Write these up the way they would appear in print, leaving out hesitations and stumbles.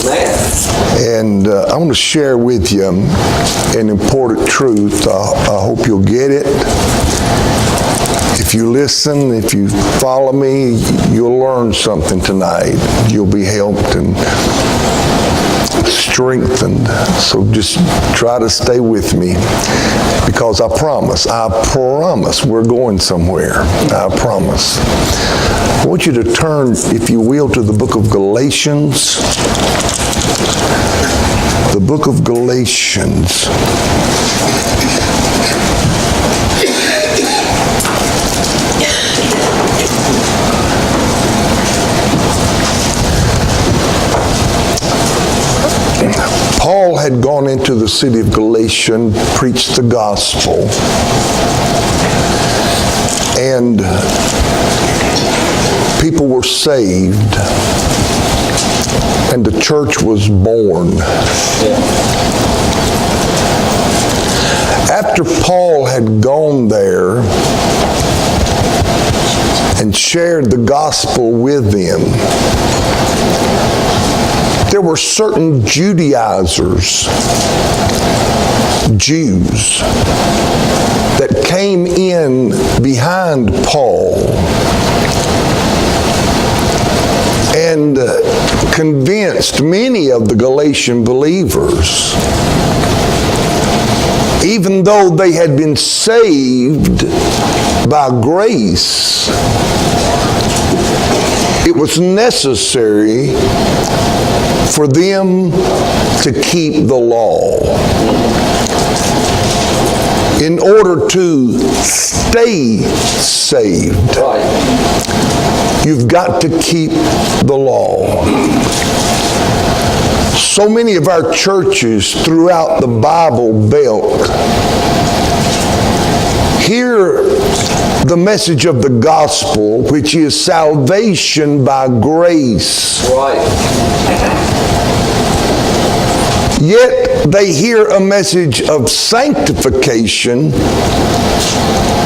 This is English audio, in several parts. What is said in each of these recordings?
And I want to share with you an important truth. I hope you'll get it. If you listen, if you follow me, you'll learn something tonight. You'll be helped and strengthened. So just try to stay with me, because I promise we're going somewhere. I promise. I want you to turn, if you will, to the book of Galatians. The book of Galatians. Paul had gone into the city of Galatia and preached the gospel. And people were saved. And the church was born. After Paul had gone there and shared the gospel with them, there were certain Judaizers, Jews, that came in behind Paul and convinced many of the Galatian believers, even though they had been saved by grace, it was necessary for them to keep the law. In order to stay saved, you've got to keep the law. So many of our churches throughout the Bible Belt hear the message of the gospel, which is salvation by grace. Yet they hear a message of sanctification,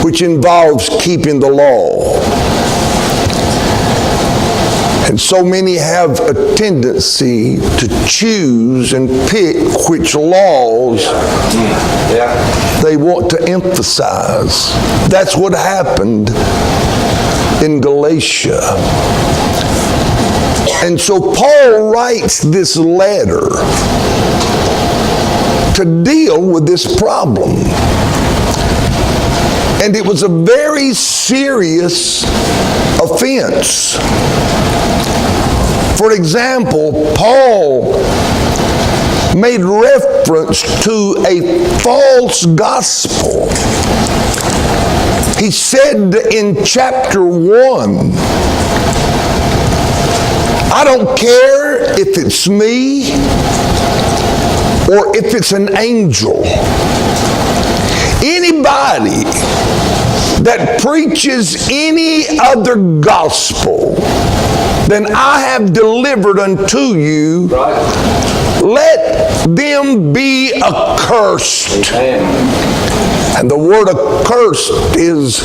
which involves keeping the law. And so many have a tendency to choose and pick which laws they want to emphasize. That's what happened in Galatia. And so Paul writes this letter to deal with this problem. And it was a very serious offense. For example, Paul made reference to a false gospel. He said in chapter 1, I don't care if it's me or if it's an angel. Anybody that preaches any other gospel than I have delivered unto you, let them be accursed. And the word accursed is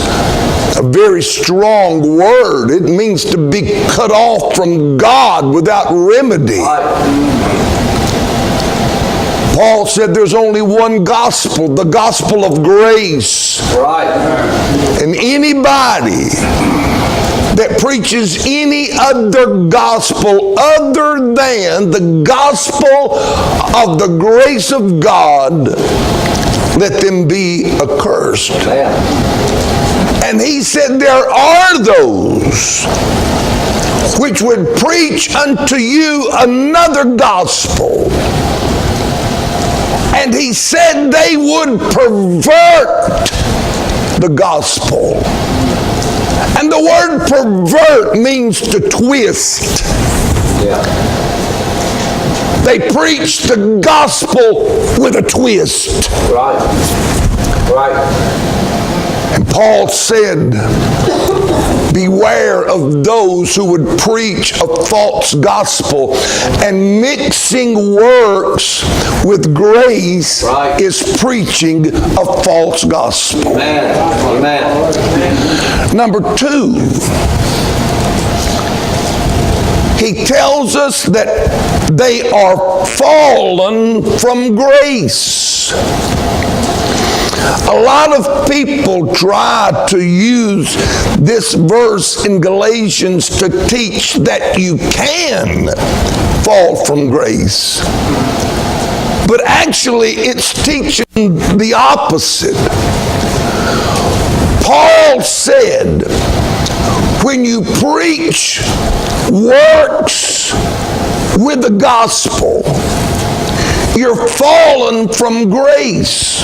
a very strong word. It means to be cut off from God without remedy. Paul said there's only one gospel, the gospel of grace. And anybody that preaches any other gospel other than the gospel of the grace of God, let them be accursed. And he said there are those which would preach unto you another gospel. And he said they would pervert the gospel. And the word pervert means to twist. They preach the gospel with a twist. And Paul said, beware of those who would preach a false gospel, and mixing works with grace is preaching a false gospel. Number two, He tells us that they are fallen from grace. A lot of people try to use this verse in Galatians to teach that you can fall from grace. But actually, it's teaching the opposite. Paul said, when you preach works with the gospel, you're fallen from grace.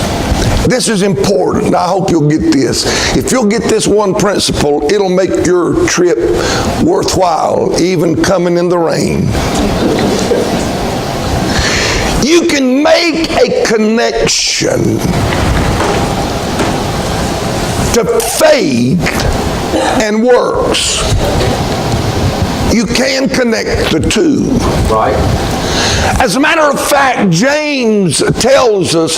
This is important. I hope you'll get this. If you'll get this one principle, it'll make your trip worthwhile, even coming in the rain. You can make a connection to faith and works. You can connect the two. Right. As a matter of fact, James tells us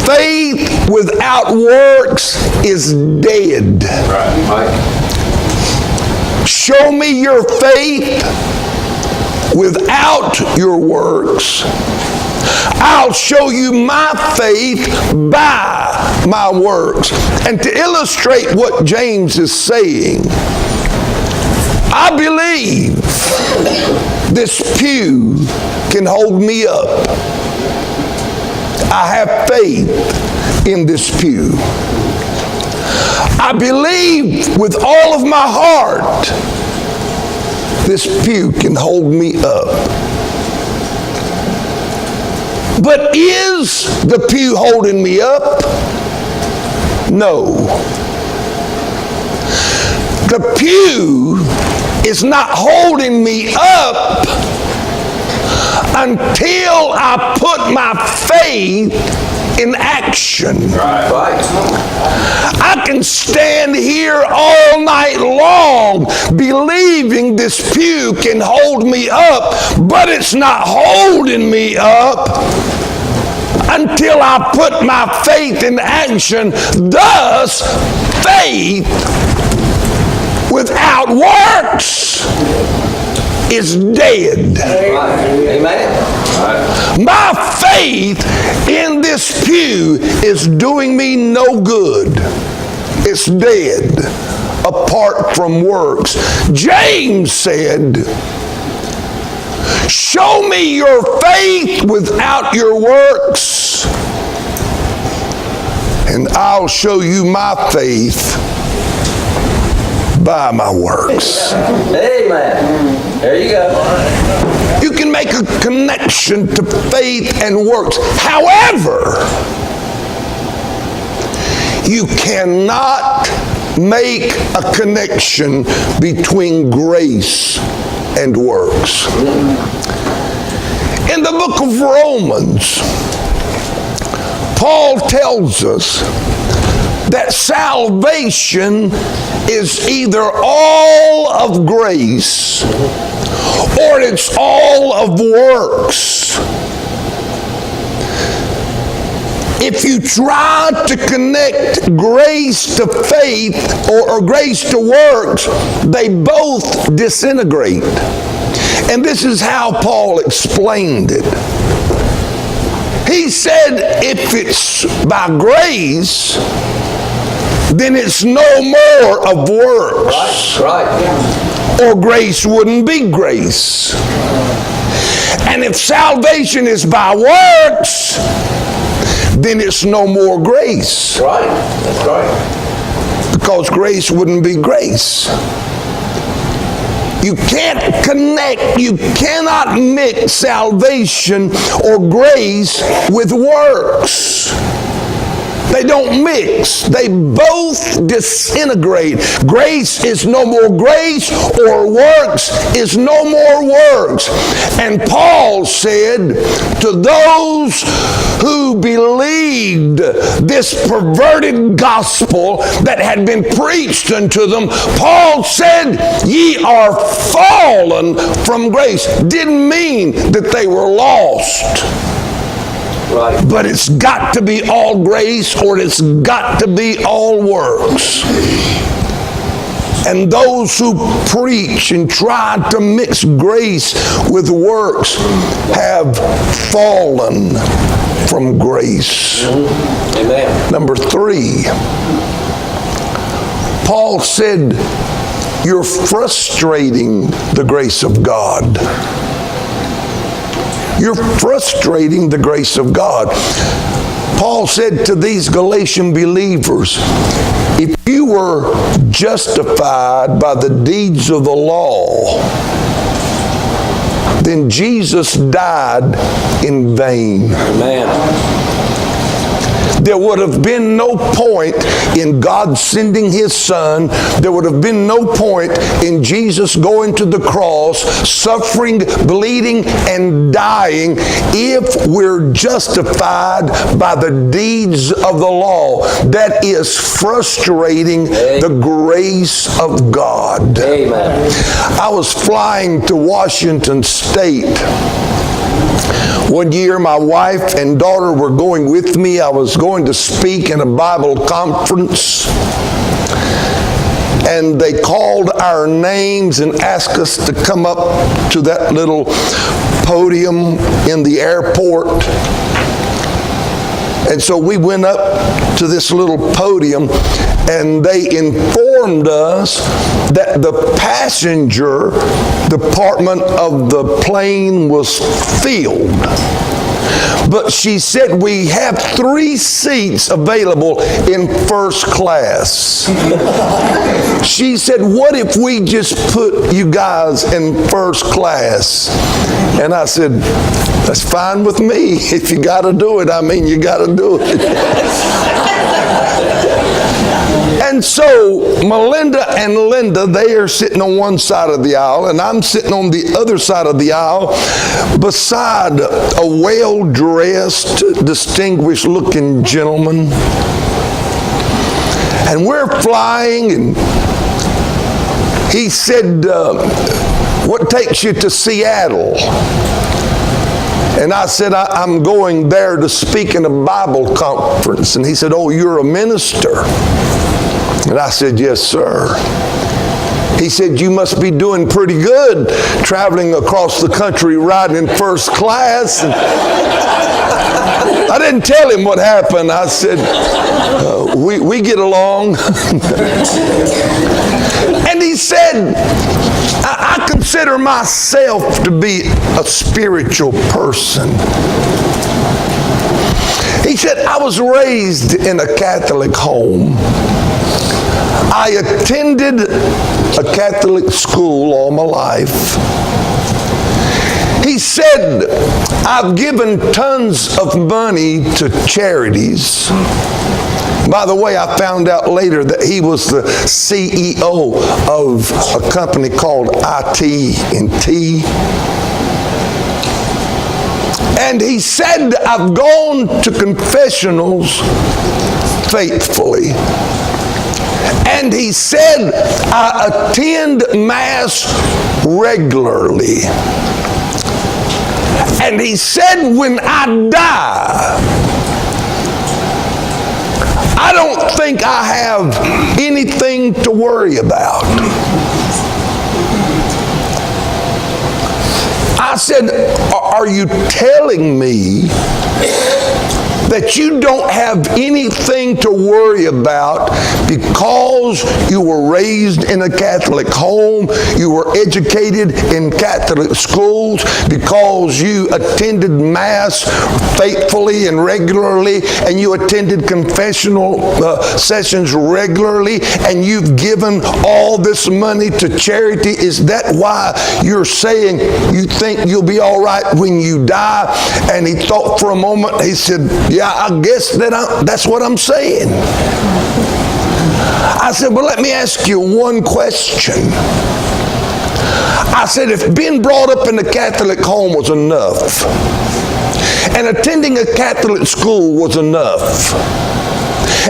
faith without works is dead. Right. Show me your faith without your works. I'll show you my faith by my works. And to illustrate what James is saying, I believe this pew can hold me up. I have faith in this pew. I believe with all of my heart this pew can hold me up. But is the pew holding me up? No. The pew is not holding me up until I put my faith in action. Right. I can stand here all night long believing this pew can hold me up, but it's not holding me up until I put my faith in action. Thus, faith without works is dead. Amen. My faith in this pew is doing me no good. It's dead apart from works. James said, show me your faith without your works, and I'll show you my faith by my works. Amen. There you go. You can make a connection to faith and works. However, you cannot make a connection between grace and works. In the book of Romans, Paul tells us that salvation is either all of grace or it's all of works. If you try to connect grace to faith or grace to works, they both disintegrate. And this is how Paul explained it. He said, if it's by grace, then it's no more of works. Right. Or grace wouldn't be grace. And if salvation is by works, then it's no more grace. Right. That's right. Because grace wouldn't be grace. You can't connect, you cannot mix salvation or grace with works. They don't mix. They both disintegrate. Grace is no more grace, or works is no more works. And Paul said to those who believed this perverted gospel that had been preached unto them, Paul said, ye are fallen from grace. Didn't mean that they were lost. Right. But it's got to be all grace or it's got to be all works. And those who preach and try to mix grace with works have fallen from grace. Amen. Number 3, Paul said, you're frustrating the grace of God. You're frustrating the grace of God. Paul said to these Galatian believers, if you were justified by the deeds of the law, then Jesus died in vain. Amen. There would have been no point in God sending His Son. There would have been no point in Jesus going to the cross, suffering, bleeding, and dying if we're justified by the deeds of the law. That is frustrating the grace of God. Amen. I was flying to Washington State. One year, my wife and daughter were going with me. I was going to speak in a Bible conference. And they called our names and asked us to come up to that little podium in the airport. And so we went up to this little podium, and they informed us that the passenger department of the plane was filled. But she said, we have 3 seats available in first class. She said, what if we just put you guys in first class? And I said, that's fine with me. If you got to do it, I mean, you got to do it. And so Melinda and Linda, they are sitting on one side of the aisle, and I'm sitting on the other side of the aisle beside a well-dressed, distinguished-looking gentleman. And we're flying, and he said, what takes you to Seattle? And I said, I'm going there to speak in a Bible conference. And he said, oh, you're a minister? And I said, yes, sir. He said, you must be doing pretty good traveling across the country riding in first class. And I didn't tell him what happened. I said, we get along. And he said, I consider myself to be a spiritual person. He said, I was raised in a Catholic home. I attended a Catholic school all my life. He said, I've given tons of money to charities. By the way, I found out later that he was the CEO of a company called IT&T. And he said, I've gone to confessionals faithfully. And he said, I attend Mass regularly. And he said, when I die, I don't think I have anything to worry about. I said, are you telling me that you don't have anything to worry about because you were raised in a Catholic home, you were educated in Catholic schools, because you attended Mass faithfully and regularly, and you attended confessional sessions regularly, and you've given all this money to charity? Is that why you're saying you think you'll be all right when you die? And he thought for a moment. He said, yeah, I guess that's what I'm saying. I said, well, let me ask you one question. I said, if being brought up in a Catholic home was enough, and attending a Catholic school was enough,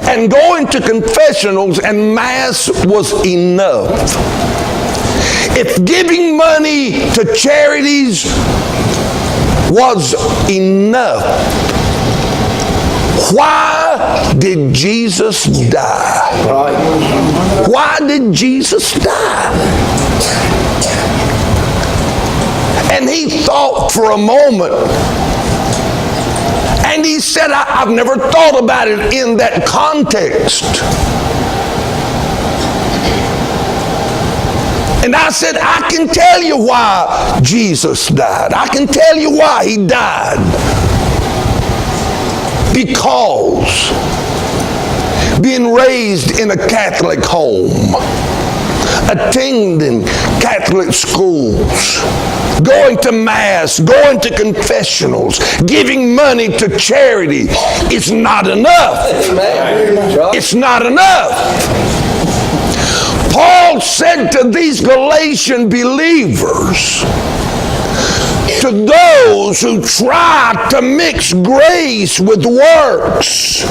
and going to confessionals and Mass was enough, if giving money to charities was enough, Why did Jesus die? Right. Why did Jesus die? And he thought for a moment, and he said, I've never thought about it in that context. And I said, I can tell you why Jesus died. I can tell you why he died. Because being raised in a Catholic home, attending Catholic schools, going to Mass, going to confessionals, giving money to charity, it's not enough. Amen. It's not enough. Paul said to these Galatian believers, to those who try to mix grace with works,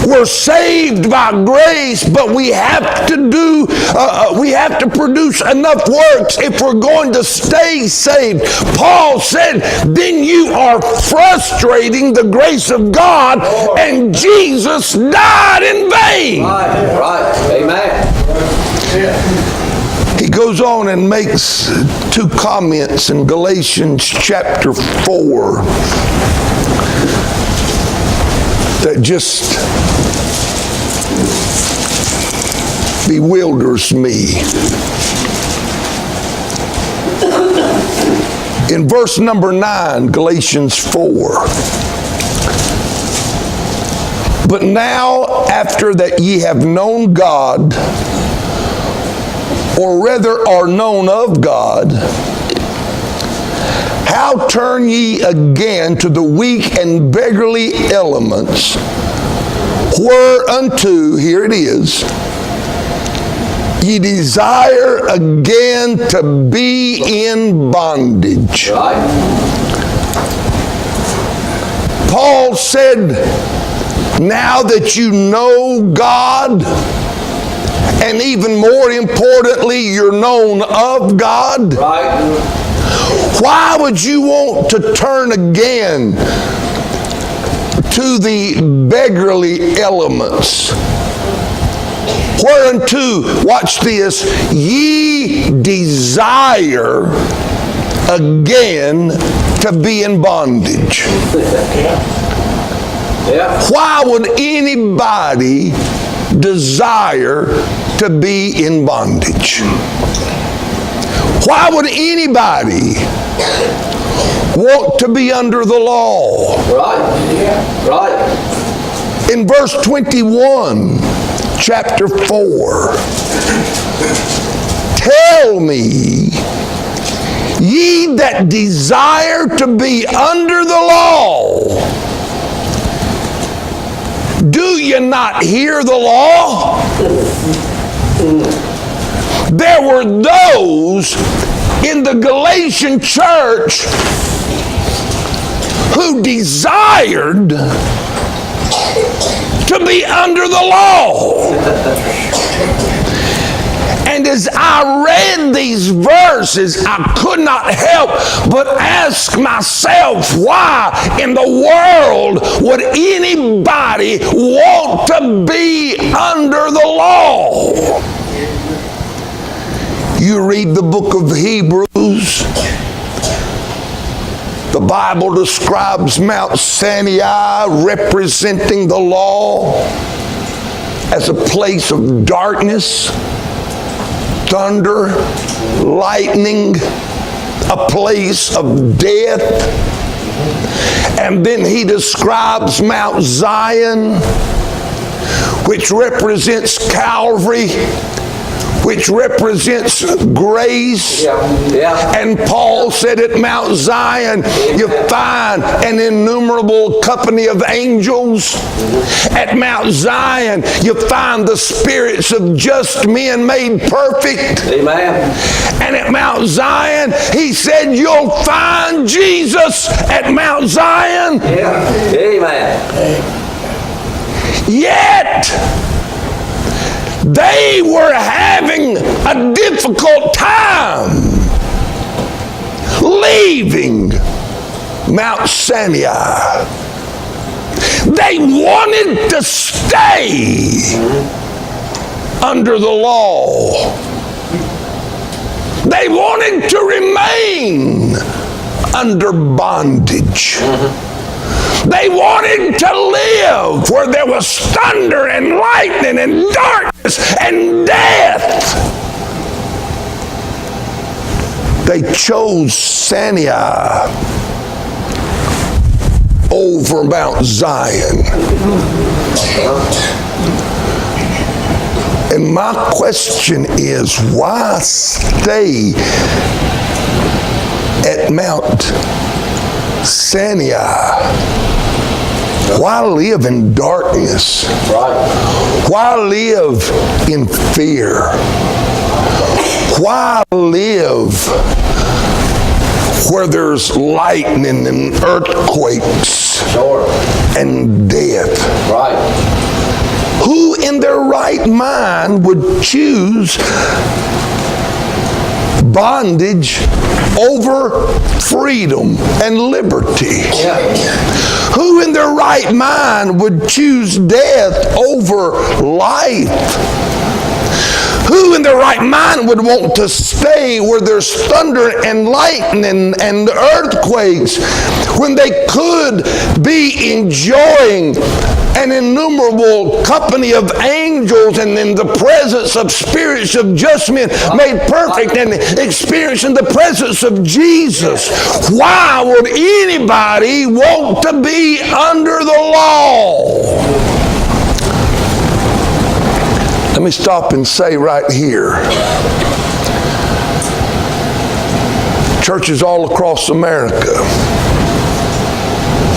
we're saved by grace, but we have to produce enough works if we're going to stay saved. Paul said, then you are frustrating the grace of God, and Jesus died in vain. Right. Amen. He goes on and makes two comments in Galatians chapter 4 that just bewilders me. In verse number 9, Galatians 4. But now, after that ye have known God, or rather are known of God, how turn ye again to the weak and beggarly elements, whereunto, here it is, ye desire again to be in bondage. Right. Paul said, now that you know God, and even more importantly, you're known of God, Right. why would you want to turn again to the beggarly elements? Whereunto, watch this, ye desire again to be in bondage. Yeah. Why would anybody desire to be in bondage? Why would anybody want to be under the law? Right. Right. In verse 21, chapter 4, tell me, ye that desire to be under the law, do you not hear the law? There were those in the Galatian church who desired to be under the law. And as I read these verses, I could not help but ask myself, why in the world would anybody want to be under the law? You read the book of Hebrews, the Bible describes Mount Sinai representing the law as a place of darkness, thunder, lightning, a place of death. And then he describes Mount Zion, which represents Calvary, which represents grace. Yeah. And Paul said at Mount Zion, you find an innumerable company of angels. At Mount Zion, you find the spirits of just men made perfect. Amen. And at Mount Zion, he said, you'll find Jesus at Mount Zion. Yeah. Amen. Yet, they were having a difficult time leaving Mount Sinai. They wanted to stay under the law. They wanted to remain under bondage. They wanted to live where there was thunder and lightning and darkness and death. They chose Sinai over Mount Zion. And my question is, why stay at Mount Sinai? Why live in darkness? Why live in fear? Why live where there's lightning and earthquakes and death? Who in their right mind would choose bondage over freedom and liberty? Who in their right mind would choose death over life? Who in their right mind would want to stay where there's thunder and lightning and earthquakes when they could be enjoying an innumerable company of angels and in the presence of spirits of just men made perfect and experiencing the presence of Jesus? Why would anybody want to be under the law? Let me stop and say right here, churches all across America,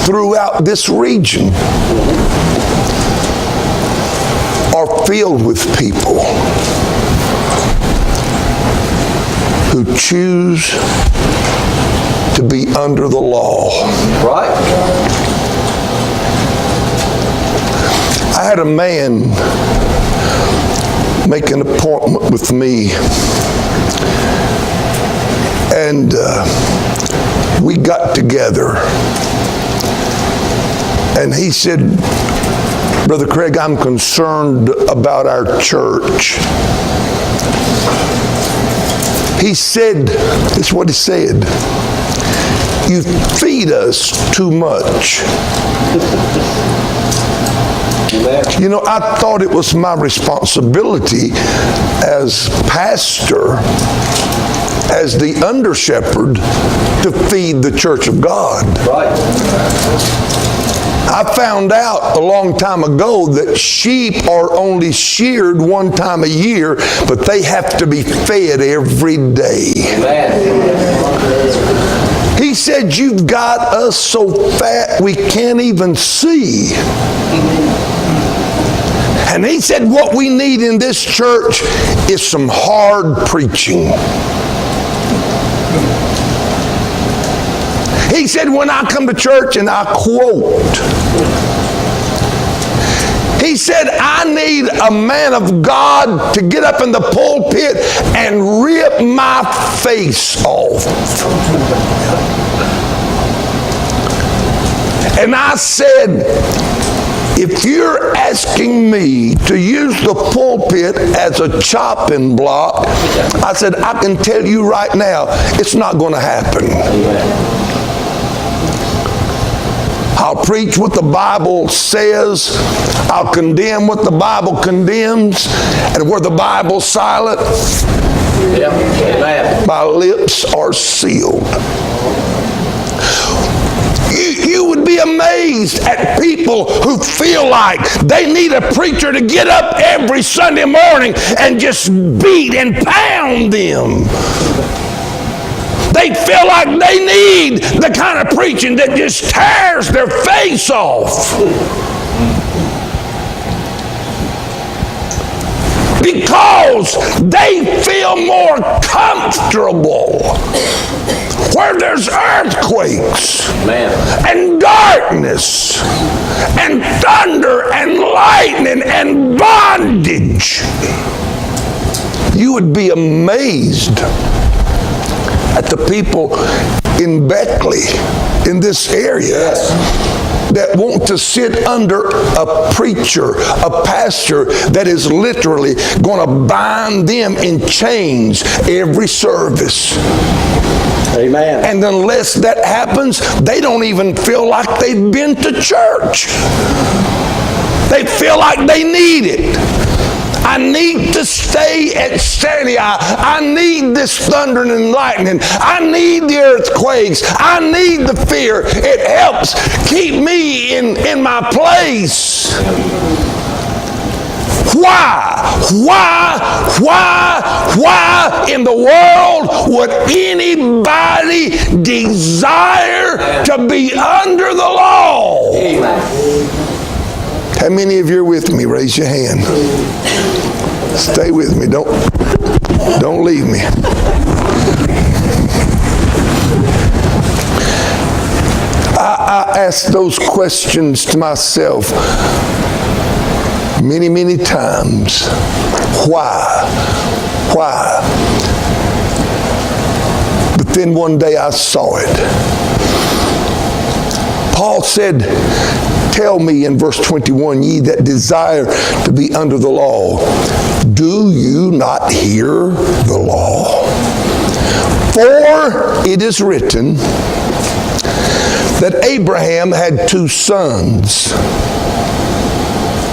throughout this region, are filled with people who choose to be under the law. I had a man make an appointment with me, and we got together, and he said, "Brother Craig, I'm concerned about our church." He said, this is what he said, "You feed us too much." You know, I thought it was my responsibility as pastor, as the under shepherd, to feed the church of God. I found out a long time ago that sheep are only sheared one time a year, but they have to be fed every day. He said, "You've got us so fat we can't even see." And he said, "What we need in this church is some hard preaching." He said, "When I come to church," and I quote, he said, "I need a man of God to get up in the pulpit and rip my face off." And I said, "If you're asking me to use the pulpit as a chopping block," I said, "I can tell you right now, it's not going to happen. I'll preach what the Bible says. I'll condemn what the Bible condemns. And where the Bible's silent, my lips are sealed." You would be amazed at people who feel like they need a preacher to get up every Sunday morning and just beat and pound them. They feel like they need the kind of preaching that just tears their face off. Because they feel more comfortable where there's earthquakes and darkness and thunder and lightning and bondage. You would be amazed at the people in Beckley, in this area. that want to sit under a preacher, a pastor that is literally going to bind them in chains every service. Amen. And unless that happens, they don't even feel like they've been to church. They feel like they need it. I need to stay at steady. I need this thunder and lightning. I need the earthquakes. I need the fear. It helps keep me in my place. Why in the world would anybody desire to be under the law? Amen. How many of you are with me? Raise your hand. Stay with me. Don't leave me. I ask those questions to myself many, many times. Why? But then one day I saw it. Paul said, tell me in verse 21, ye that desire to be under the law, do you not hear the law? For it is written that Abraham had two sons,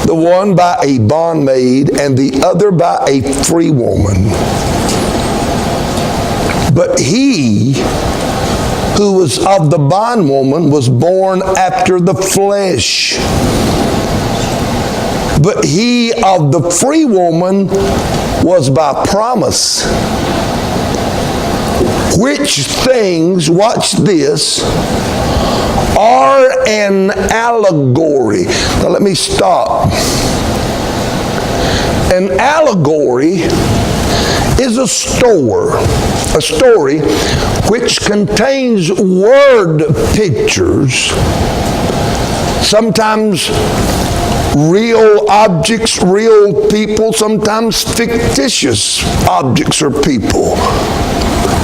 the one by a bondmaid and the other by a free woman. But he who was of the bondwoman was born after the flesh. But he of the free woman was by promise. Which things, watch this, are an allegory. Now let me stop. An allegory is a story which contains word pictures, sometimes real objects, real people, sometimes fictitious objects or people.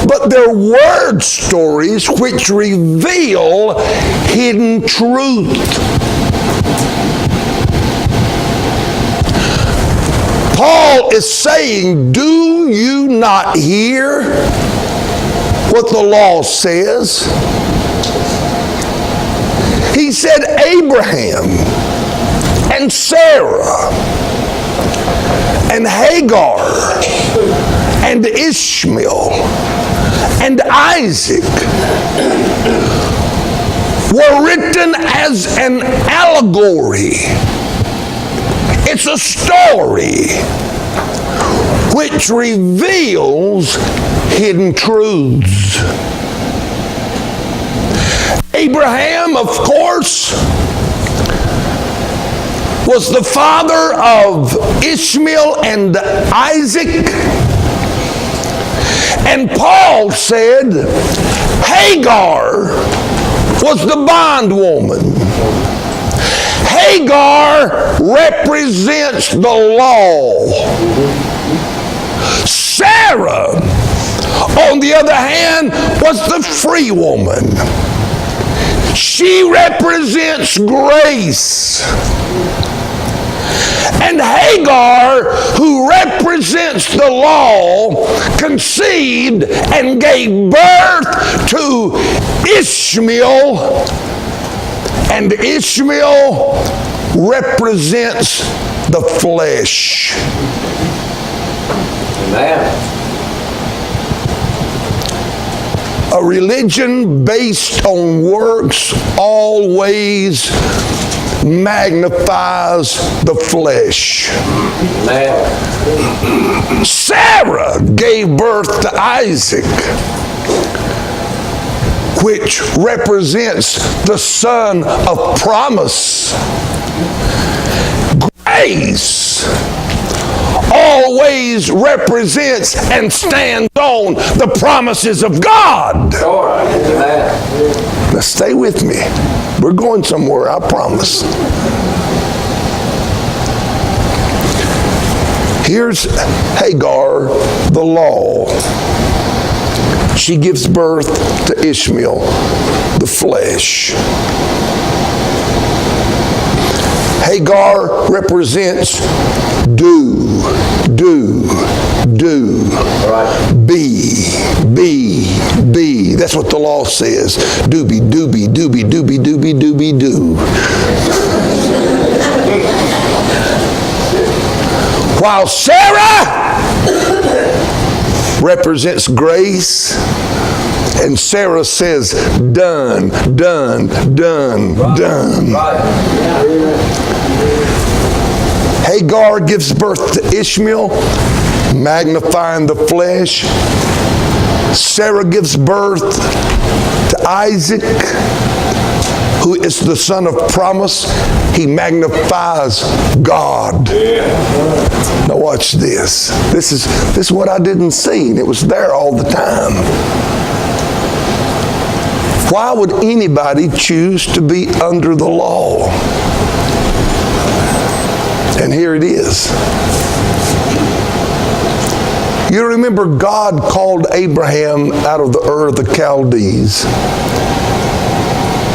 But they're word stories which reveal hidden truth. Paul is saying, do you not hear what the law says? He said Abraham and Sarah and Hagar and Ishmael and Isaac were written as an allegory. It's a story which reveals hidden truths. Abraham, of course, was the father of Ishmael and Isaac. And Paul said Hagar was the bondwoman. Hagar represents the law. Sarah, on the other hand, was the free woman. She represents grace. And Hagar, who represents the law, conceived and gave birth to Ishmael. And Ishmael represents the flesh. Amen. A religion based on works always magnifies the flesh. Amen. Sarah gave birth to Isaac, which represents the son of promise. Grace always represents and stands on the promises of God. All right. Amen. Now stay with me. We're going somewhere, I promise. Here's Hagar, the law. She gives birth to Ishmael, the flesh. Hagar represents do. Be. That's what the law says. Doobie. While Sarah represents grace, and Sarah says, done. Hagar gives birth to Ishmael, magnifying the flesh. Sarah gives birth to Isaac, who is the son of promise. He magnifies God. Now watch this. This is what I didn't see, and it was there all the time. Why would anybody choose to be under the law? And here it is. You remember God called Abraham out of the Ur of the Chaldees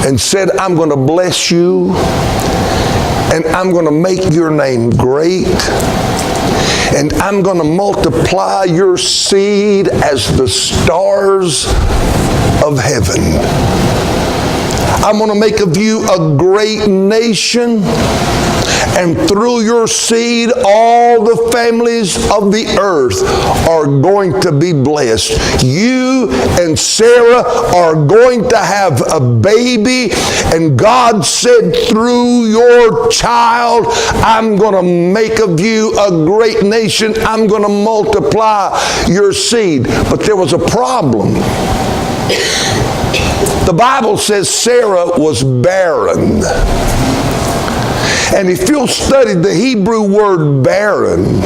and said, I'm going to bless you and I'm going to make your name great and I'm going to multiply your seed as the stars of heaven. I'm going to make of you a great nation, and through your seed all the families of the earth are going to be blessed. You and Sarah are going to have a baby, and God said through your child, I'm going to make of you a great nation. I'm going to multiply your seed. But there was a problem. The Bible says Sarah was barren. And if you'll study the Hebrew word barren,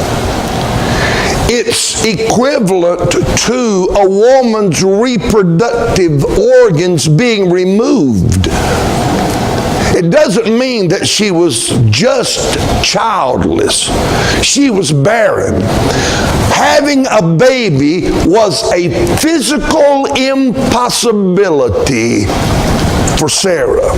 it's equivalent to a woman's reproductive organs being removed. It doesn't mean that she was just childless. She was barren. Having a baby was a physical impossibility for Sarah.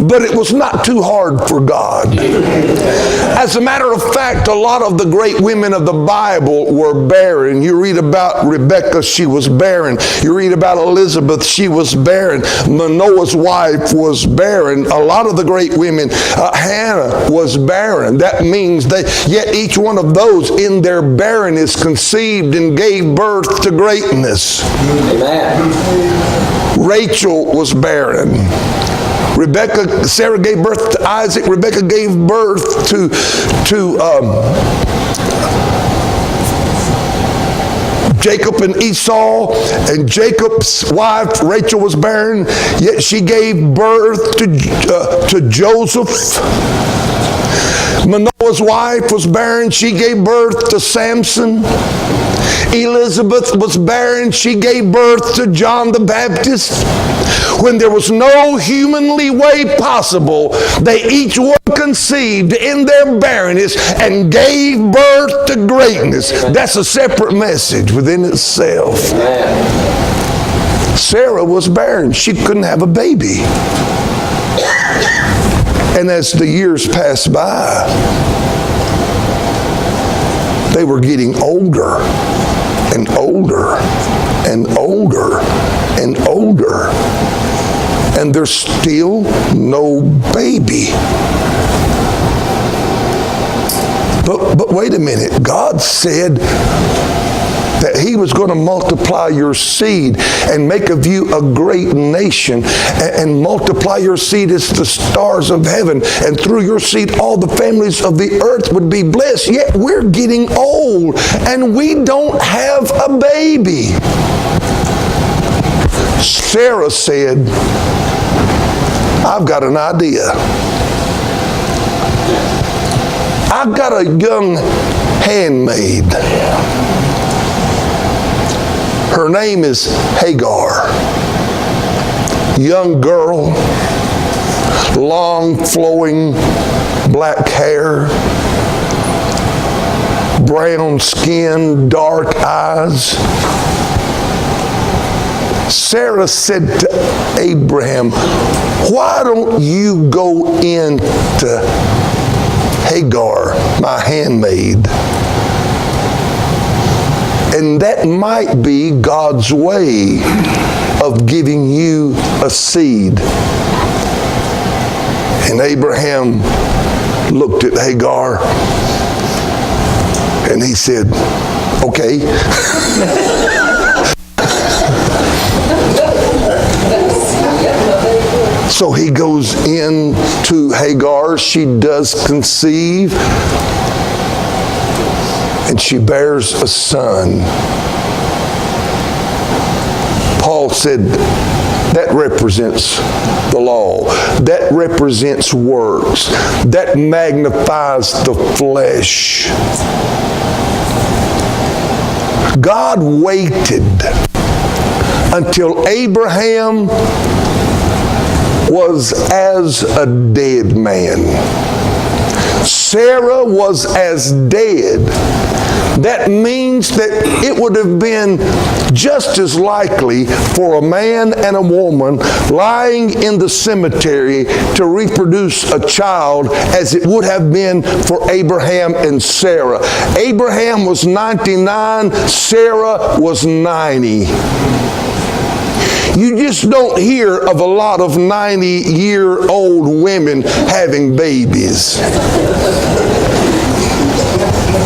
But it was not too hard for God. As a matter of fact, a lot of the great women of the Bible were barren. You read about Rebecca, she was barren. You read about Elizabeth, she was barren. Manoah's wife was barren. A lot of the great women, Hannah was barren. That means yet each one of those in their barrenness conceived and gave birth to greatness. Amen. Rachel was barren. Sarah gave birth to Isaac. Rebecca gave birth to Jacob and Esau. And Jacob's wife, Rachel, was barren, yet she gave birth to Joseph. Manoah's wife was barren. She gave birth to Samson. Elizabeth was barren. She gave birth to John the Baptist. When there was no humanly way possible, they each one conceived in their barrenness and gave birth to greatness. That's a separate message within itself. Sarah was barren. She couldn't have a baby. And as the years passed by, they were getting older and older and older and older. And there's still no baby. But wait a minute. God said that He was going to multiply your seed and make of you a great nation and multiply your seed as the stars of heaven. And through your seed, all the families of the earth would be blessed. Yet we're getting old and we don't have a baby. Sarah said, I've got an idea. I've got a young handmaid. Her name is Hagar. Young girl, long flowing black hair, brown skin, dark eyes. Sarah said to Abraham, why don't you go in to Hagar, my handmaid? And that might be God's way of giving you a seed. And Abraham looked at Hagar and he said, okay. So he goes in to Hagar. She does conceive. And she bears a son. Paul said that represents the law. That represents works. That magnifies the flesh. God waited until Abraham was as a dead man. Sarah was as dead. That means that it would have been just as likely for a man and a woman lying in the cemetery to reproduce a child as it would have been for Abraham and Sarah. Abraham was 99, Sarah was 90. You just don't hear of a lot of 90-year-old women having babies.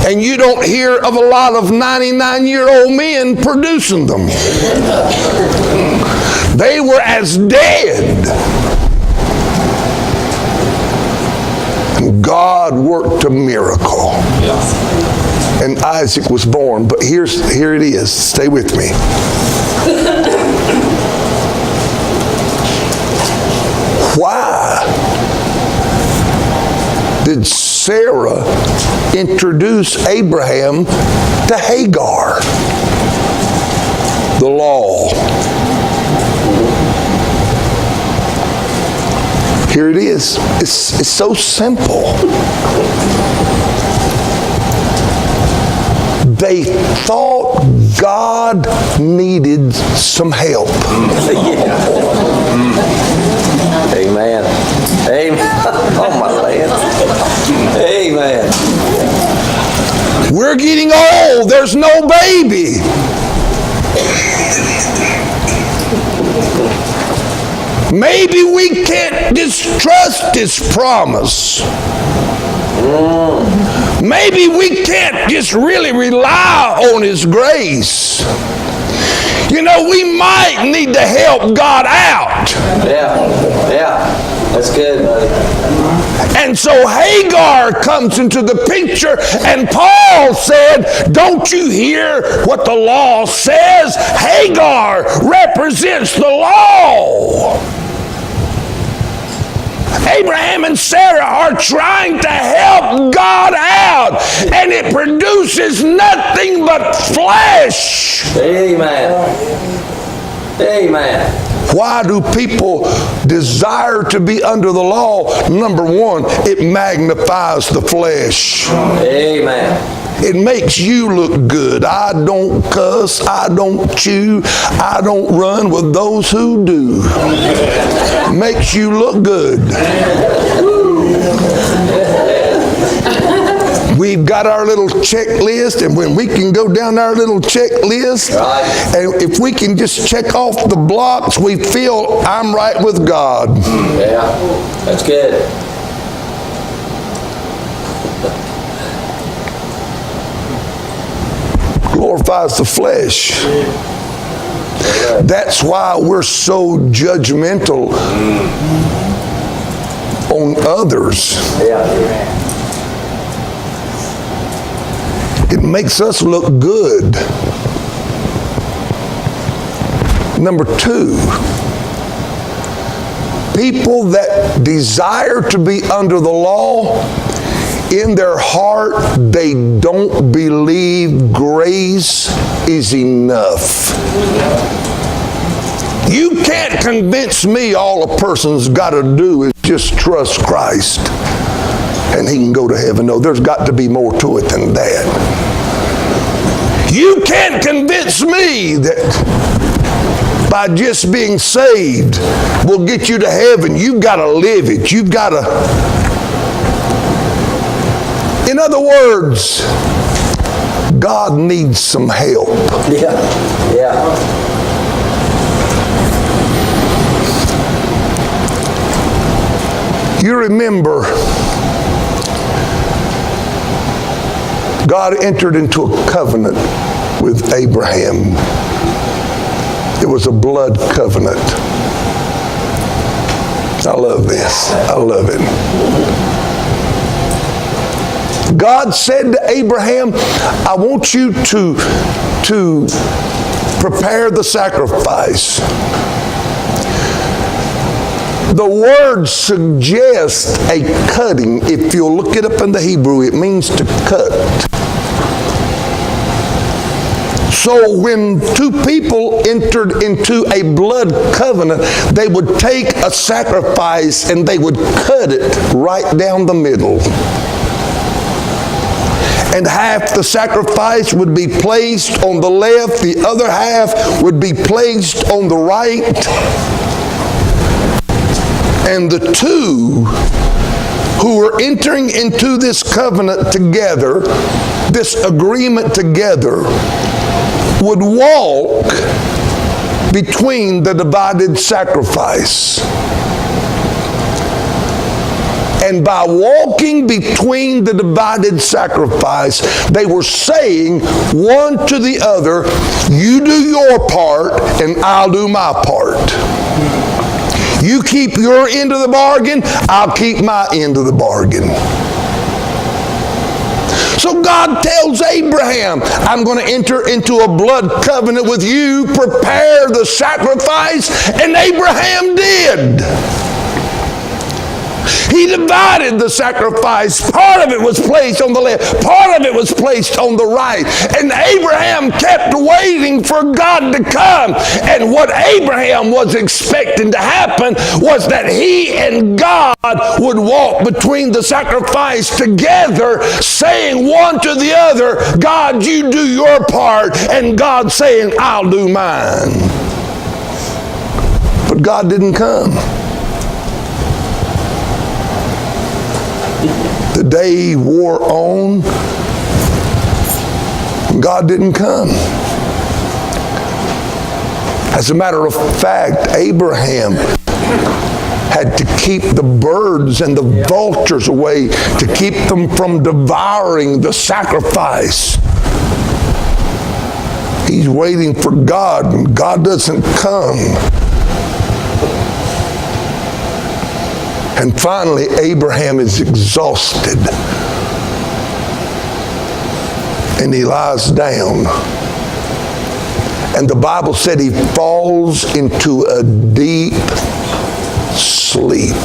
And you don't hear of a lot of 99-year-old men producing them. They were as dead. And God worked a miracle. And Isaac was born. But here it is. Stay with me. Why did Sarah introduce Abraham to Hagar? The law. Here it is. It's so simple. They thought God needed some help. Amen. Amen. Oh, my land. Amen. We're getting old. There's no baby. Maybe we can't distrust His promise. Maybe we can't just really rely on His grace. You know, we might need to help God out. Yeah. That's good, buddy. And so Hagar comes into the picture, and Paul said, don't you hear what the law says? Hagar represents the law. Abraham and Sarah are trying to help God out, and it produces nothing but flesh. Amen. Amen. Why do people desire to be under the law? Number one, it magnifies the flesh. Amen. It makes you look good. I don't cuss. I don't chew. I don't run with those who do. It makes you look good. We've got our little checklist, and when we can go down our little checklist, and if we can just check off the blocks, we feel I'm right with God. Yeah, that's good. Glorifies the flesh. That's why we're so judgmental on others. Yeah. It makes us look good. Number two, people that desire to be under the law, in their heart, they don't believe grace is enough. You can't convince me all a person's got to do is just trust Christ and he can go to heaven. No, there's got to be more to it than that. You can't convince me that by just being saved will get you to heaven. You've got to live it. You've got to... In other words, God needs some help. Yeah. Yeah. You remember, God entered into a covenant with Abraham. It was a blood covenant. I love this. I love it. God said to Abraham, I want you to prepare the sacrifice. The word suggests a cutting. If you'll look it up in the Hebrew, it means to cut. So when two people entered into a blood covenant, they would take a sacrifice and they would cut it right down the middle. And half the sacrifice would be placed on the left, the other half would be placed on the right. And the two who were entering into this covenant together, this agreement together, would walk between the divided sacrifice. And by walking between the divided sacrifice, they were saying one to the other, you do your part and I'll do my part. You keep your end of the bargain, I'll keep my end of the bargain. So God tells Abraham, I'm going to enter into a blood covenant with you, prepare the sacrifice, and Abraham did. He divided the sacrifice. Part of it was placed on the left. Part of it was placed on the right. And Abraham kept waiting for God to come. And what Abraham was expecting to happen was that he and God would walk between the sacrifice together, saying one to the other, God, you do your part, and God saying, I'll do mine. But God didn't come. The day wore on. God didn't come. As a matter of fact, Abraham had to keep the birds and the vultures away to keep them from devouring the sacrifice. He's waiting for God, and God doesn't come. And finally, Abraham is exhausted. And he lies down. And the Bible said he falls into a deep sleep.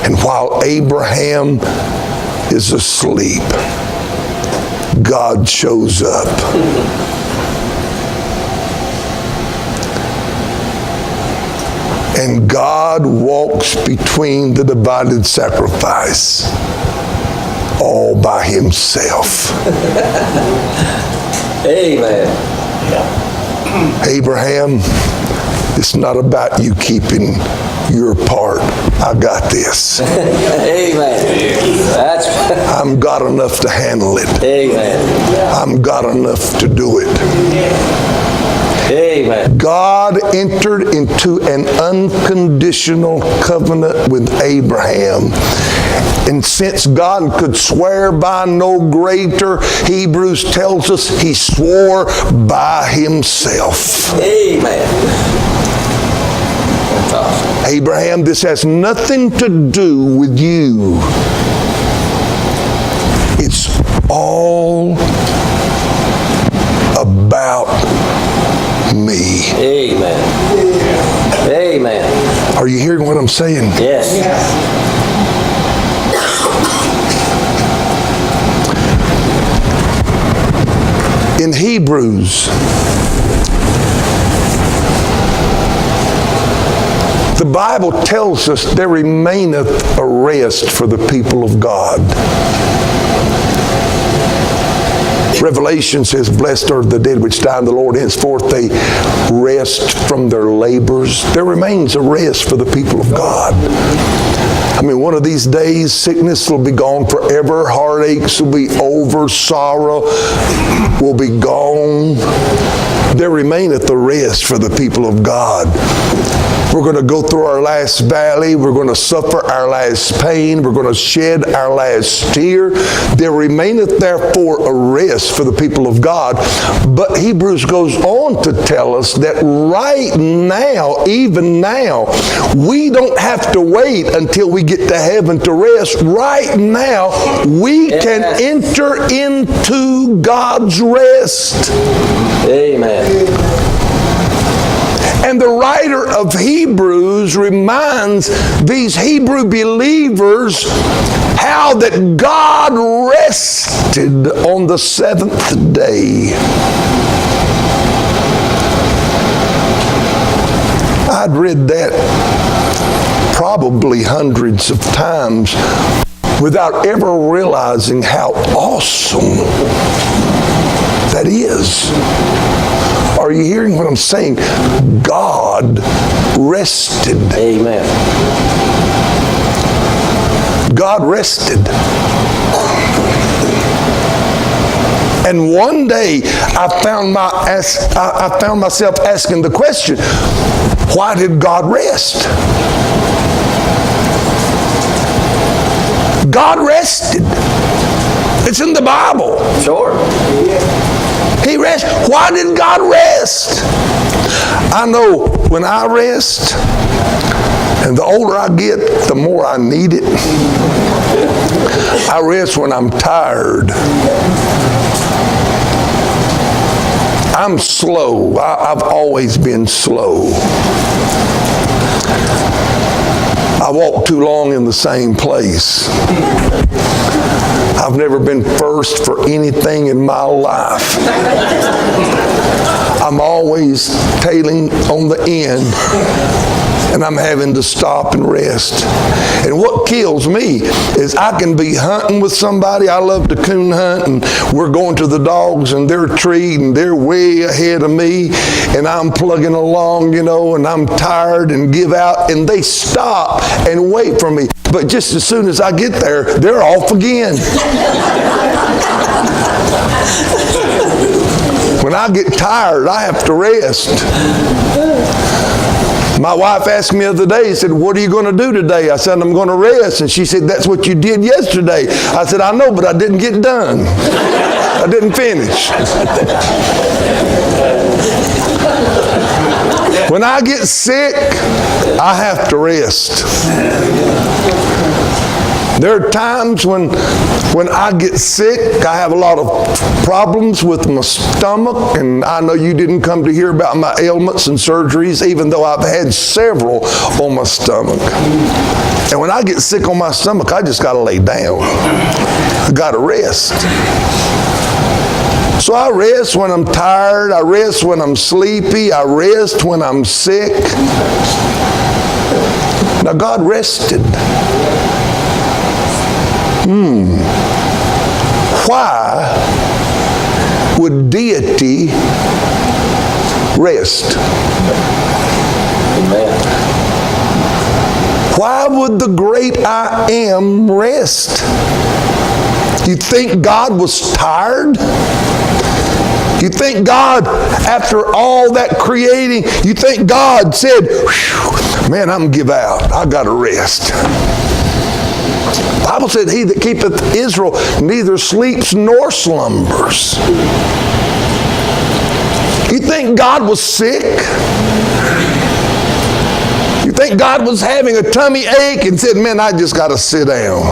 And while Abraham is asleep, God shows up. And God walks between the divided sacrifice all by himself. Amen. Abraham, it's not about you keeping your part. I got this. Amen. I'm God enough to handle it. Amen. I'm God enough to do it. Amen. God entered into an unconditional covenant with Abraham. And since God could swear by no greater, Hebrews tells us he swore by himself. Amen. That's awesome. Abraham, this has nothing to do with you. It's all about me. Amen. Amen. Are you hearing what I'm saying? Yes. In Hebrews, the Bible tells us there remaineth a rest for the people of God. Revelation says, blessed are the dead which die in the Lord. Henceforth they rest from their labors. There remains a rest for the people of God. I mean, one of these days, sickness will be gone forever. Heartaches will be over. Sorrow will be gone. There remaineth a rest for the people of God. We're going to go through our last valley. We're going to suffer our last pain. We're going to shed our last tear. There remaineth therefore a rest for the people of God. But Hebrews goes on to tell us that right now, even now, we don't have to wait until we get to heaven to rest. Right now, we can enter into God's rest. Amen. And the writer of Hebrews reminds these Hebrew believers how that God rested on the seventh day. I'd read that probably hundreds of times without ever realizing how awesome that is. Are you hearing what I'm saying? God rested. Amen. God rested. And one day I found myself asking the question, why did God rest? God rested. It's in the Bible. Sure. He rests. Why did God rest? I know when I rest, and the older I get, the more I need it. I rest when I'm tired. I'm slow. I've always been slow. I walk too long in the same place. I've never been first for anything in my life. I'm always tailing on the end, and I'm having to stop and rest. And what kills me is I can be hunting with somebody. I love to coon hunt, and we're going to the dogs, and they're treed, and they're way ahead of me, and I'm plugging along, and I'm tired and give out, and they stop and wait for me. But just as soon as I get there, they're off again. When I get tired, I have to rest. My wife asked me the other day, she said, what are you going to do today? I said, I'm going to rest. And she said, that's what you did yesterday. I said, I know, but I didn't get done. I didn't finish. When I get sick, I have to rest. There are times when I get sick, I have a lot of problems with my stomach, and I know you didn't come to hear about my ailments and surgeries, even though I've had several on my stomach. And when I get sick on my stomach, I just got to lay down. I got to rest. So I rest when I'm tired, I rest when I'm sleepy, I rest when I'm sick. Now God rested. Why would deity rest? Amen. Why would the great I Am rest? You think God was tired? You think God, after all that creating, you think God said, man, I'm going to give out. I got to rest. The Bible said, he that keepeth Israel neither sleeps nor slumbers. You think God was sick? You think God was having a tummy ache and said, man, I just got to sit down?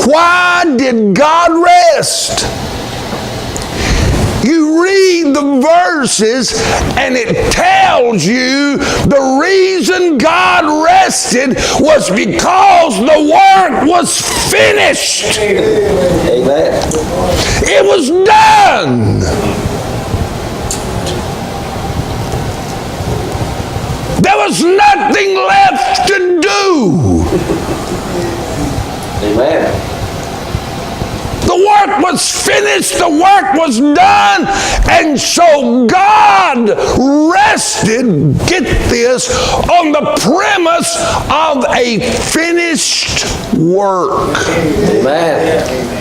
Why did God rest? You read the verses and it tells you the reason God rested was because the work was finished. Amen. It was done. There was nothing left to do. Amen. work was finished. The work was done. And so God rested, get this, on the premise of a finished work. Amen.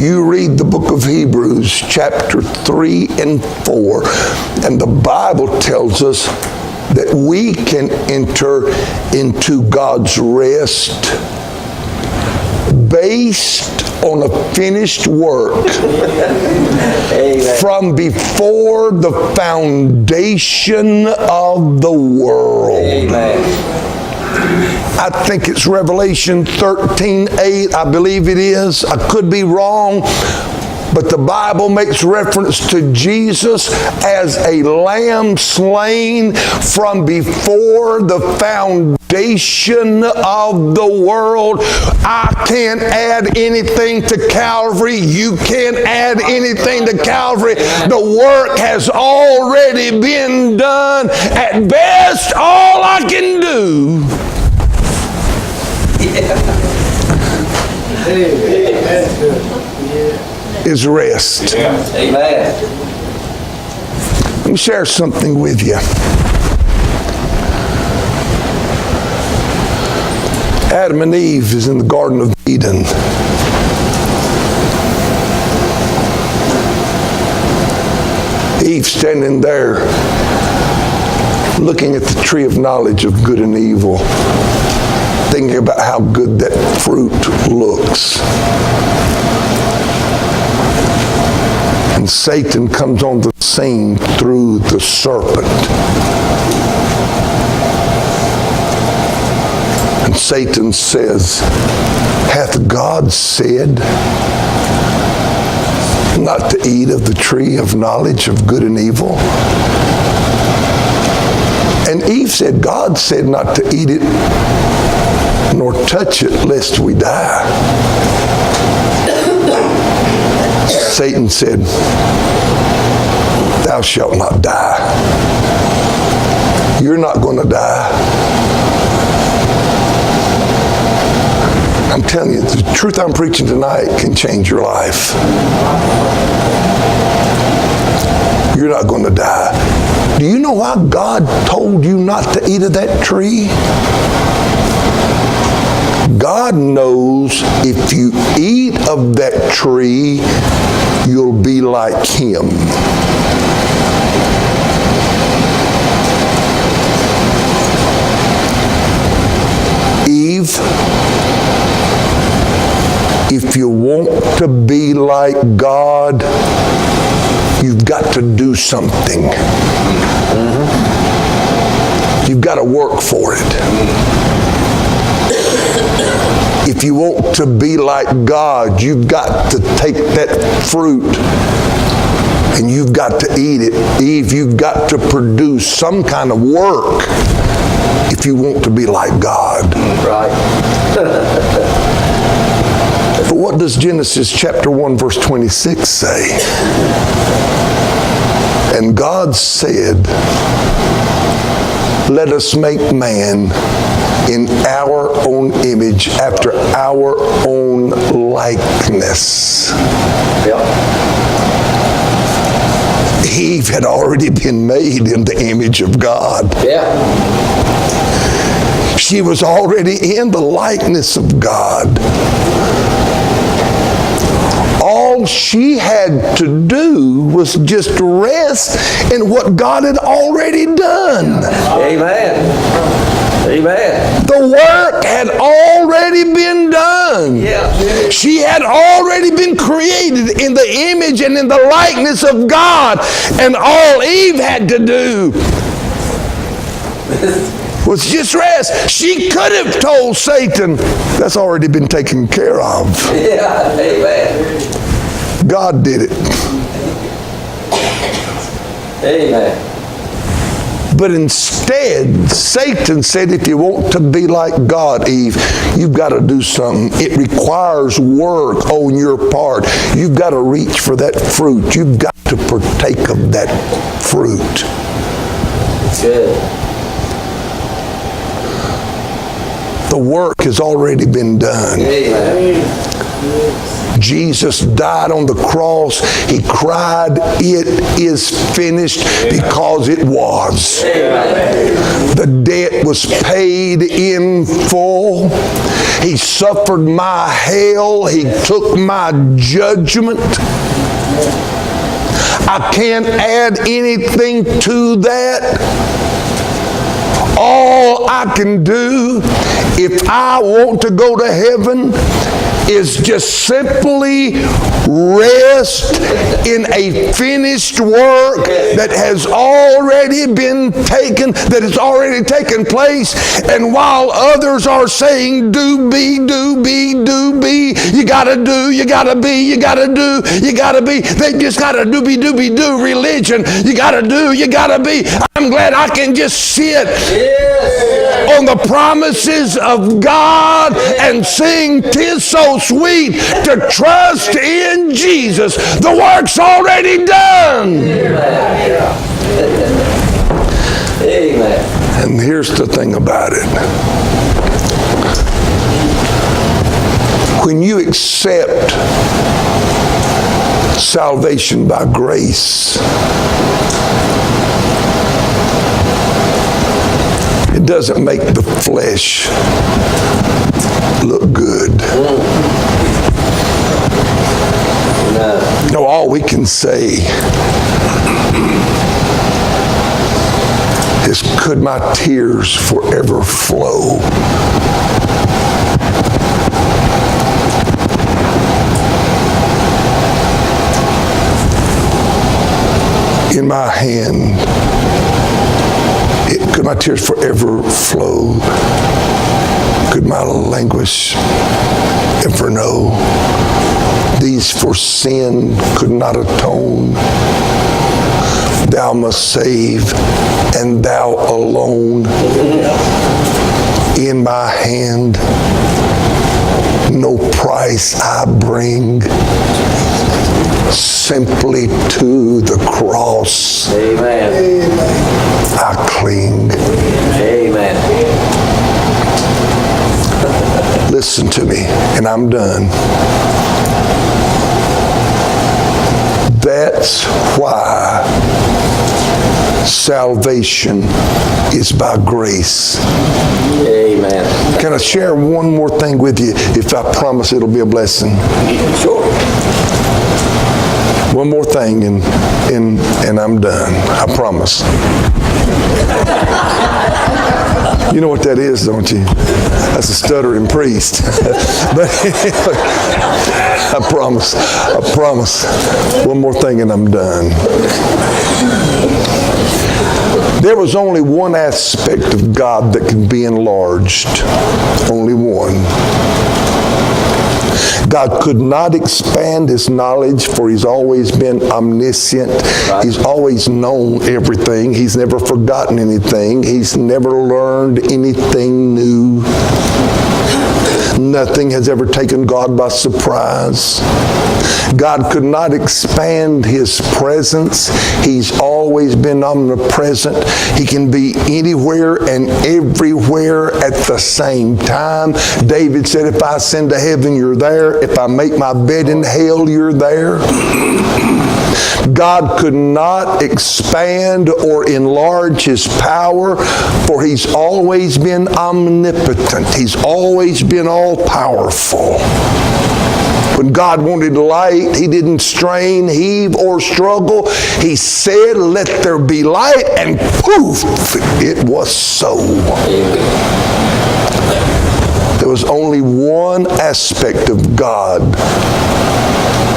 You read the book of Hebrews, chapter 3 and 4, and the Bible tells us that we can enter into God's rest based on a finished work from before the foundation of the world. Amen. I think it's Revelation 13:8. I believe it is. I could be wrong. But the Bible makes reference to Jesus as a lamb slain from before the foundation of the world. I can't add anything to Calvary. You can't add anything to Calvary. The work has already been done. At best, all I can do is rest. Amen. Let me share something with you. Adam and Eve is in the Garden of Eden. Eve standing there looking at the tree of knowledge of good and evil, thinking about how good that fruit looks. And Satan comes on the scene through the serpent. And Satan says, hath God said not to eat of the tree of knowledge of good and evil? And Eve said, God said not to eat it nor touch it lest we die. Satan said, thou shalt not die. You're not going to die. I'm telling you, the truth I'm preaching tonight can change your life. You're not going to die. Do you know why God told you not to eat of that tree? God knows if you eat of that tree, you'll be like Him. Eve, if you want to be like God, you've got to do something. You've got to work for it. If you want to be like God, you've got to take that fruit and you've got to eat it. Eve, you've got to produce some kind of work if you want to be like God. Right. But what does Genesis chapter 1 verse 26 say? And God said, let us make man in our own image, after our own likeness. Yep. Eve had already been made in the image of God. Yeah. She was already in the likeness of God. All she had to do was just rest in what God had already done. Amen. Amen. The work had already been done. Yeah. She had already been created in the image and in the likeness of God. And all Eve had to do was just rest. She could have told Satan, that's already been taken care of. Yeah. Amen. God did it. Amen. But instead, Satan said, if you want to be like God, Eve, you've got to do something. It requires work on your part. You've got to reach for that fruit. You've got to partake of that fruit. Good. The work has already been done. Amen. Jesus died on the cross. He cried, "It is finished," because it was. Amen. The debt was paid in full. He suffered my hell. He took my judgment. I can't add anything to that. All I can do, if I want to go to heaven, is just simply rest in a finished work that has already been taken, that has already taken place. And while others are saying, do be, you gotta do, you gotta be, you gotta do, you gotta be, they just gotta do religion, you gotta do, you gotta be. I'm glad I can just sit on the promises of God and sing, "'Tis so sweet to trust in Jesus." The work's already done. Amen. And here's the thing about it. When you accept salvation by grace, it doesn't make the flesh look good. No, all we can say is, could my tears forever flow? In my hand, could my tears forever flow? Could my languish ever know? These for sin could not atone. Thou must save, and thou alone. In my hand, no price I bring, simply to the cross. Amen. I cling. Amen. Listen to me, and I'm done. That's why salvation is by grace. Amen. Can I share one more thing with you? If I promise it'll be a blessing. Sure. One more thing, and I'm done. I promise. You know what that is, don't you? That's a stuttering priest. But anyway, I promise. One more thing and I'm done. There was only one aspect of God that could be enlarged. Only one. God could not expand his knowledge, for he's always been omniscient. He's always known everything. He's never forgotten anything. He's never learned anything new. Nothing has ever taken God by surprise. God could not expand his presence. He's always been omnipresent. He can be anywhere and everywhere at the same time. David said, if I ascend to heaven, you're there. If I make my bed in hell, you're there. God could not expand or enlarge his power, for he's always been omnipotent. He's always been all-powerful. When God wanted light, he didn't strain, heave, or struggle. He said, let there be light, and poof, it was so. There was only one aspect of God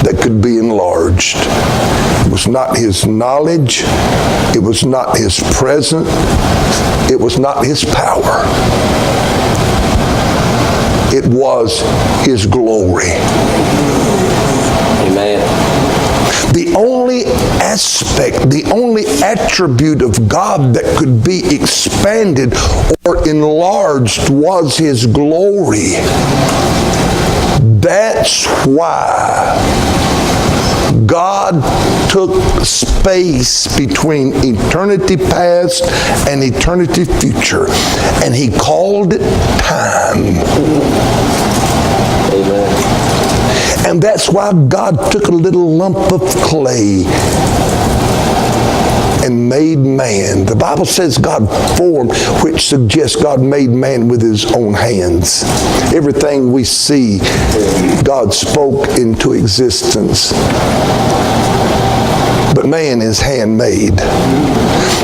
that could be enlarged. It was not his knowledge. It was not his presence. It was not his power. It was his glory. Amen. The only aspect, the only attribute of God that could be expanded or enlarged was his glory. That's why God took space between eternity past and eternity future, and He called it time. Amen. And that's why God took a little lump of clay and made man. The Bible says God formed, which suggests God made man with His own hands. Everything we see, God spoke into existence. But man is handmade.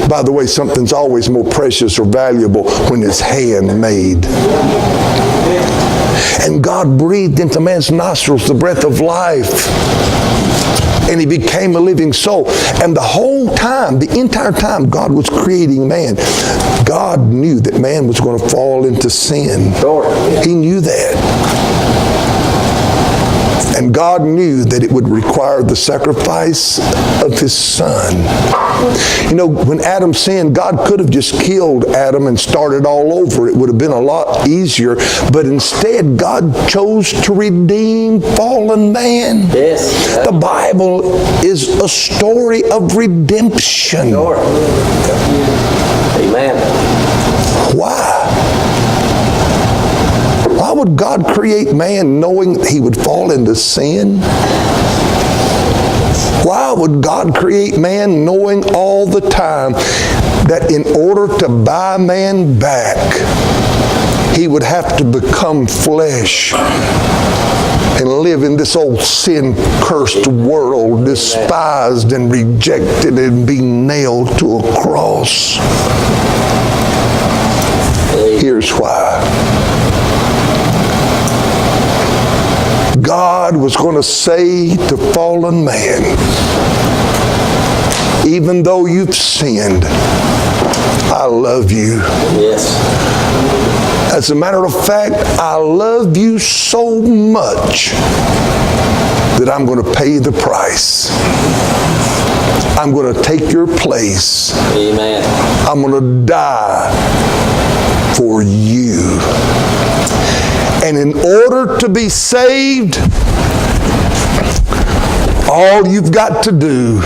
By the way, something's always more precious or valuable when it's handmade. And God breathed into man's nostrils the breath of life. And he became a living soul. And the whole time, the entire time God was creating man, God knew that man was going to fall into sin. Sure. He knew that. And God knew that it would require the sacrifice of His Son. You know, when Adam sinned, God could have just killed Adam and started all over. It would have been a lot easier. But instead, God chose to redeem fallen man. Yes. The Bible is a story of redemption. Sure. Amen. Why? Why would God create man knowing that he would fall into sin? Why would God create man knowing all the time that in order to buy man back, he would have to become flesh and live in this old sin-cursed world, despised and rejected, and be nailed to a cross? Here's why. God was going to say to fallen man, even though you've sinned, I love you. Yes. As a matter of fact, I love you so much that I'm going to pay the price. I'm going to take your place. Amen. I'm going to die for you. And in order to be saved, all you've got to do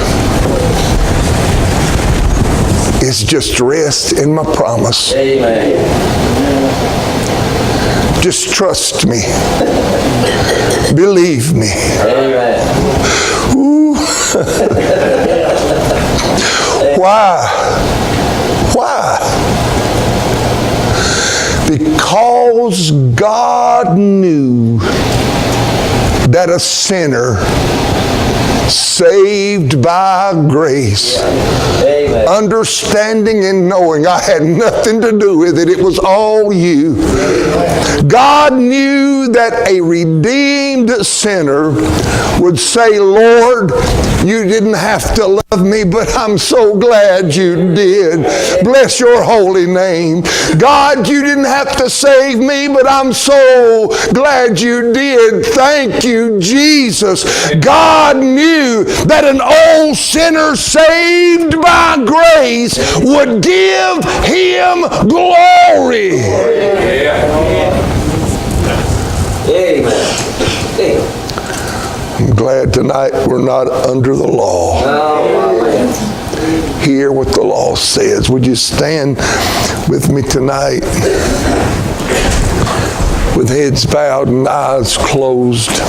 is just rest in my promise. Amen. Just trust me. Believe me. Amen. Ooh. Why? Why? Because God knew that a sinner saved by grace, Amen. understanding and knowing I had nothing to do with it, it was all you. God knew that a redeemed sinner would say, Lord, you didn't have to love me, but I'm so glad you did. Bless your holy name. God, you didn't have to save me, but I'm so glad you did. Thank you, Jesus. God knew that an old sinner saved by grace would give Him glory. Amen. I'm glad tonight we're not under the law. Hear what the law says. Would you stand with me tonight with heads bowed and eyes closed?